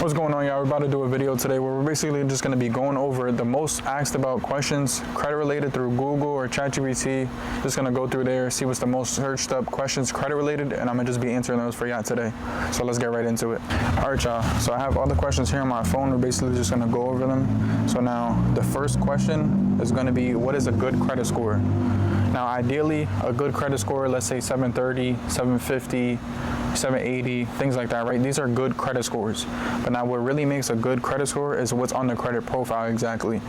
What's going on, y'all? We're about to do a video today where we're basically just going to be going over the most asked about questions credit related through Google or ChatGPT. Just going to go through there, see what's the most searched up questions credit related, and I'm going to just be answering those for y'all today. So let's get right into it. All right, y'all. So I have all the questions here on my phone. We're basically just going to go over them. So now the first question is going to be, what is a good credit score? Now, ideally, a good credit score, let's say 730, 750, 780, things like that, right? These are good credit scores. But now what really makes a good credit score is what's on the credit profile exactly.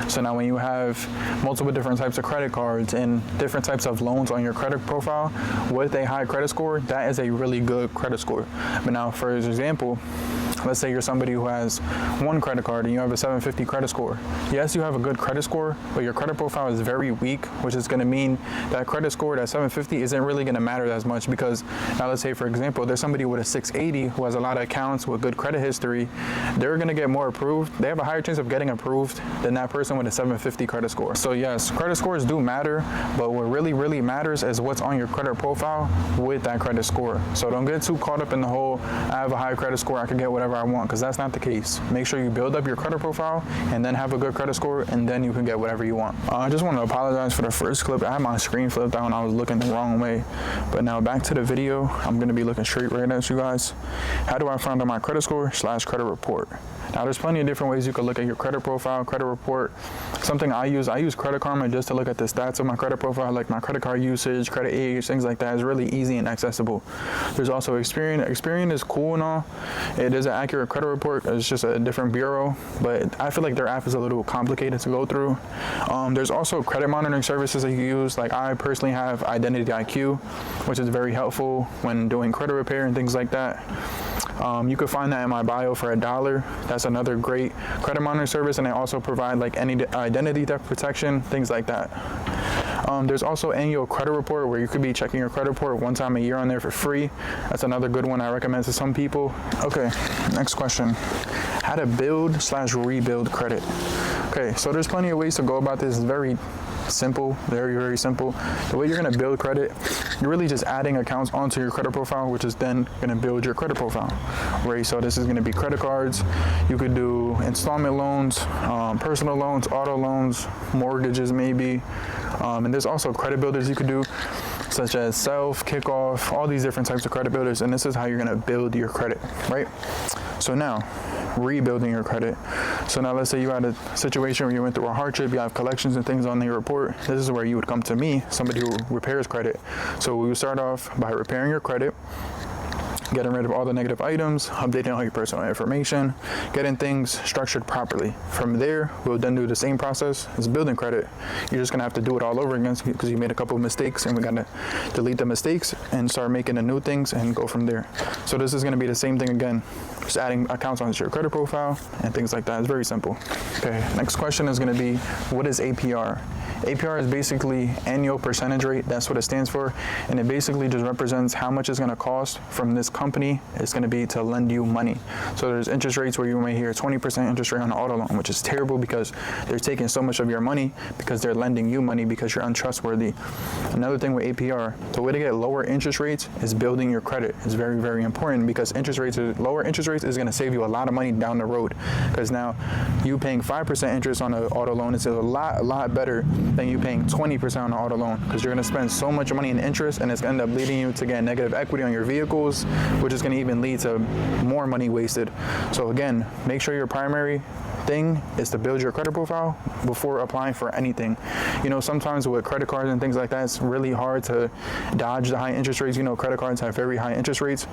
So now when you have multiple different types of credit cards and different types of loans on your credit profile with a high credit score, that is a really good credit score. But now, for example, let's say you're somebody who has one credit card and you have a 750 credit score. Yes, you have a good credit score, but your credit profile is very weak, which is going to mean that credit score, that 750, isn't really going to matter as much, because now let's say, for example, there's somebody with a 680 who has a lot of accounts with good credit history. They're going to get more approved. They have a higher chance of getting approved than that person with a 750 credit score. So yes, credit scores do matter, but what really matters is what's on your credit profile with that credit score. So don't get too caught up in the whole, I have a high credit score, I can get whatever I want, because that's not the case. Make sure you build up your credit profile and then have a good credit score, and then you can get whatever you want. I just want to apologize for the first clip. I had my screen flipped out and I was looking the wrong way. But now back to the video. I'm going to be looking straight right at you guys. How do I find out my credit score / credit report? Now, there's plenty of different ways you can look at your credit profile, credit report. Something I use Credit Karma just to look at the stats of my credit profile, like my credit card usage, credit age, things like that. Is really easy and accessible. There's also Experian. Experian is cool and all. It is an accurate credit report. It's just a different bureau, but I feel like their app is a little complicated to go through. There's also credit monitoring services that you use. Like, I personally have Identity IQ, which is very helpful when doing credit repair and things like that. You can find that in my bio for $1. That's another great credit monitoring service, and they also provide like any identity theft protection, things like that. There's also Annual Credit Report, where you could be checking your credit report one time a year on there for free. That's another good one I recommend to some people. Okay, next question. How to build / rebuild credit. Okay, so there's plenty of ways to go about this. It's very simple, very simple. The way you're going to build credit, you're really just adding accounts onto your credit profile, which is then going to build your credit profile, right? So this is going to be credit cards. You could do installment loans, personal loans, auto loans, mortgages maybe, and there's also credit builders you could do, such as Self, Kickoff, all these different types of credit builders, and this is how you're going to build your credit, right? So now, rebuilding your credit. So now let's say you had a situation where you went through a hardship, you have collections and things on your report. This is where you would come to me, somebody who repairs credit. So we would start off by repairing your credit, getting rid of all the negative items, updating all your personal information, getting things structured properly. From there, we'll then do the same process as building credit. You're just gonna have to do it all over again because you made a couple of mistakes, and we gotta delete the mistakes and start making the new things and go from there. So this is gonna be the same thing again, just adding accounts onto your credit profile and things like that. It's very simple. Okay, next question is gonna be, what is APR? APR is basically annual percentage rate. That's what it stands for. And it basically just represents how much it's going to cost from this company it's going to be to lend you money. So there's interest rates where you may hear 20% interest rate on an auto loan, which is terrible because they're taking so much of your money because they're lending you money because you're untrustworthy. Another thing with APR, the way to get lower interest rates is building your credit. It's very important, because lower interest rates is going to save you a lot of money down the road, because now you paying 5% interest on an auto loan is a lot better than you paying 20% on an auto loan, because you're going to spend so much money in interest, and it's going to end up leading you to get negative equity on your vehicles, which is going to even lead to more money wasted. So again, make sure your primary thing is to build your credit profile before applying for anything. You know, sometimes with credit cards and things like that, it's really hard to dodge the high interest rates. You know, credit cards have very high interest rates.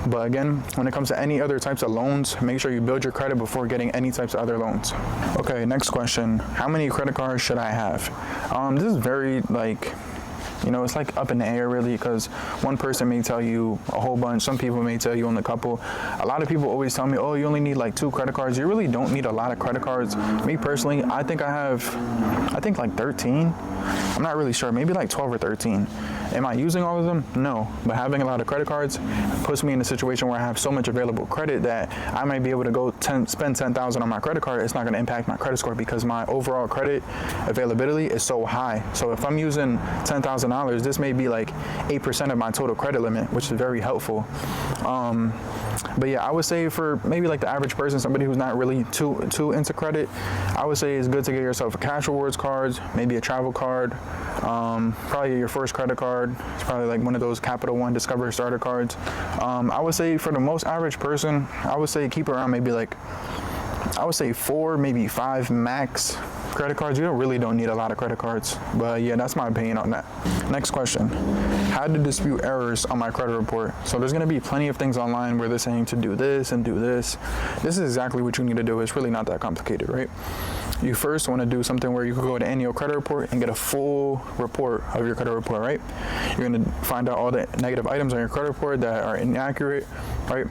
But again, when it comes to any other types of loans, make sure you build your credit before getting any types of other loans. Okay, next question. How many credit cards should I have? This is very, you know, it's like up in the air really, because one person may tell you a whole bunch. Some people may tell you only a couple. A lot of people always tell me, oh, you only need like 2 credit cards. You really don't need a lot of credit cards. Me personally, I think like 13. I'm not really sure, maybe like 12 or 13. Am I using all of them? No, but having a lot of credit cards puts me in a situation where I have so much available credit that I might be able to go spend $10,000 on my credit card. It's not going to impact my credit score because my overall credit availability is so high. So if I'm using $10,000, this may be like 8% of my total credit limit, which is very helpful. But yeah, I would say for maybe like the average person, somebody who's not really too into credit, I would say it's good to get yourself a cash rewards card, maybe a travel card, probably your first credit card. It's probably like one of those Capital One Discover starter cards. I would say for the most average person, I would say keep around maybe like, I would say 4, maybe 5 max credit cards. You really don't need a lot of credit cards, but yeah, that's my opinion on that. Next question, how to dispute errors on my credit report. So there's going to be plenty of things online where they're saying to do this and do this. This is exactly what you need to do. It's really not that complicated, right? You first want to do something where you can go to annual credit report and get a full report of your credit report, right? You're going to find out all the negative items on your credit report that are inaccurate, right?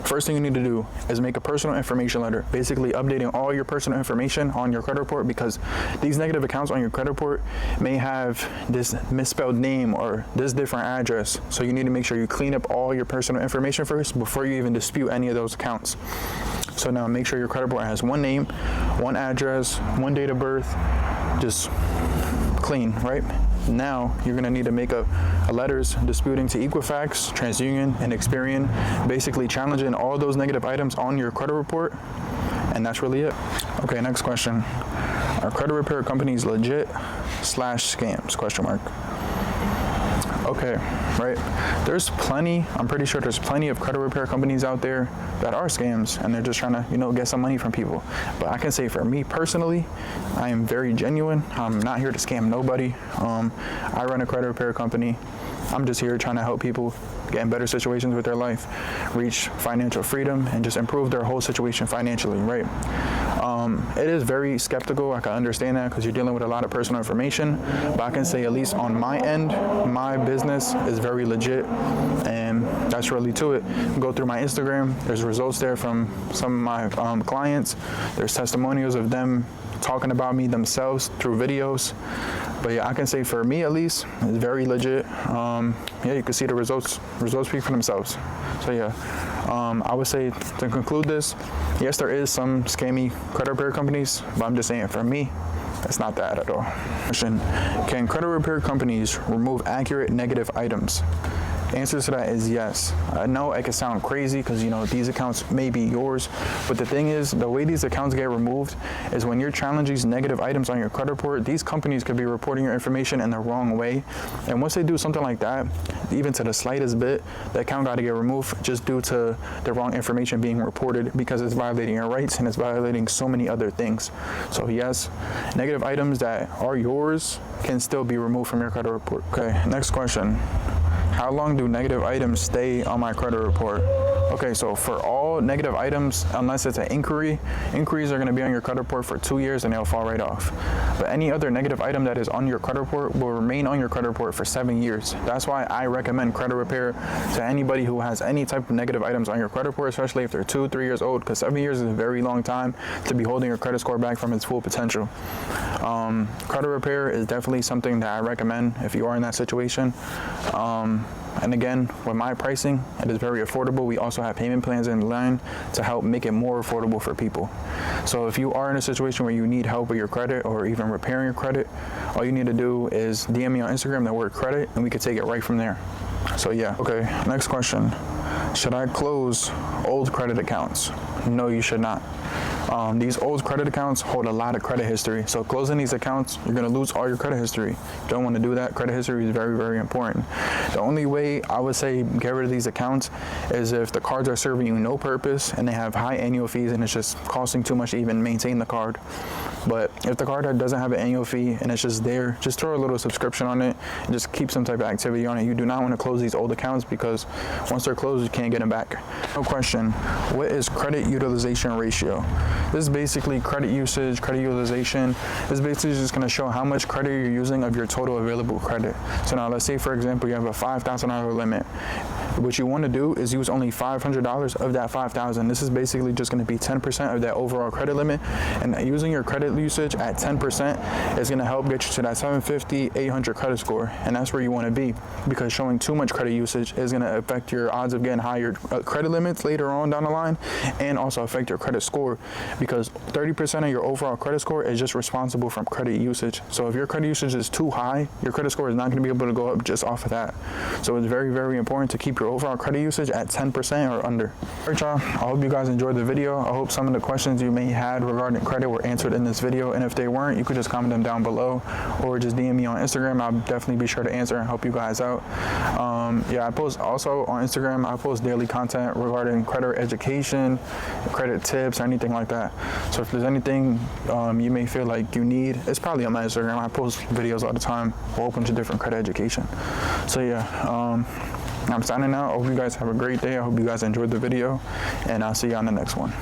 First thing you need to do is make a personal information letter, basically updating all your personal information on your credit report, because these negative accounts on your credit report may have this misspelled name or this different address. So you need to make sure you clean up all your personal information first before you even dispute any of those accounts. So now make sure your credit report has one name, one address, one date of birth, just clean, right? Now you're gonna need to make a letters disputing to Equifax, TransUnion, and Experian, basically challenging all those negative items on your credit report, and that's really it. Okay, next question. Are credit repair companies legit/scams? Question mark. Okay, right. There's plenty, I'm pretty sure there's plenty of credit repair companies out there that are scams, and they're just trying to, get some money from people. But I can say for me personally, I am very genuine. I'm not here to scam nobody. I run a credit repair company. I'm just here trying to help people get in better situations with their life, reach financial freedom, and just improve their whole situation financially, right? It is very skeptical. I can understand that because you're dealing with a lot of personal information, but I can say at least on my end, my business is very legit, and that's really to it. Go through my Instagram. There's results there from some of my clients. There's testimonials of them talking about me themselves through videos. But yeah, I can say for me at least, it's very legit. Yeah, you can see the results speak for themselves. So yeah, I would say to conclude this, yes, there is some scammy credit repair companies, but I'm just saying for me, it's not that at all. Question, can credit repair companies remove accurate negative items? The answer to that is yes. I know it can sound crazy because these accounts may be yours, but the thing is, the way these accounts get removed is when you're challenging these negative items on your credit report, these companies could be reporting your information in the wrong way. And once they do something like that, even to the slightest bit, the account got to get removed just due to the wrong information being reported, because it's violating your rights and it's violating so many other things. So yes, negative items that are yours can still be removed from your credit report. Okay, next question. How long do negative items stay on my credit report? Okay, so for all negative items, unless it's an inquiries are going to be on your credit report for 2 years and they'll fall right off. But any other negative item that is on your credit report will remain on your credit report for 7 years. That's why I recommend credit repair to anybody who has any type of negative items on your credit report, especially if they're 2-3 years old, because 7 years is a very long time to be holding your credit score back from its full potential. Credit repair is definitely something that I recommend if you are in that situation. And again, with my pricing, it is very affordable. We also have payment plans in line to help make it more affordable for people. So if you are in a situation where you need help with your credit or even repairing your credit, all you need to do is DM me on Instagram the word credit, and we can take it right from there. So yeah. Okay, next question. Should I close old credit accounts? No, you should not. These old credit accounts hold a lot of credit history. So closing these accounts, you're going to lose all your credit history. You don't want to do that. Credit history is very, very important. The only way I would say get rid of these accounts is if the cards are serving you no purpose and they have high annual fees and it's just costing too much to even maintain the card. But if the card doesn't have an annual fee and it's just there, just throw a little subscription on it and just keep some type of activity on it. You do not want to close these old accounts because once they're closed, you can't get them back. No question. What is credit utilization ratio? This is basically credit usage, credit utilization. This is basically just going to show how much credit you're using of your total available credit. So now let's say, for example, you have a $5,000 limit. What you want to do is use only $500 of that $5,000. This is basically just going to be 10% of that overall credit limit. And using your credit usage at 10% is going to help get you to that 750, 800 credit score. And that's where you want to be, because showing too much credit usage is going to affect your odds of getting higher credit limits later on down the line, and also affect your credit score, because 30% of your overall credit score is just responsible from credit usage. So if your credit usage is too high, your credit score is not going to be able to go up just off of that. So it's very, very important to keep your your overall credit usage at 10% or under. All right, y'all, I hope you guys enjoyed the video. I hope some of the questions you may had regarding credit were answered in this video, and if they weren't, you could just comment them down below or just DM me on Instagram. I'll definitely be sure to answer and help you guys out. Yeah, I post also on Instagram, I post daily content regarding credit education, credit tips, or anything like that. So if there's anything you may feel like you need, it's probably on my Instagram. I post videos all the time, a whole bunch of different credit education. So yeah, I'm signing out. I hope you guys have a great day. I hope you guys enjoyed the video, and I'll see you on the next one.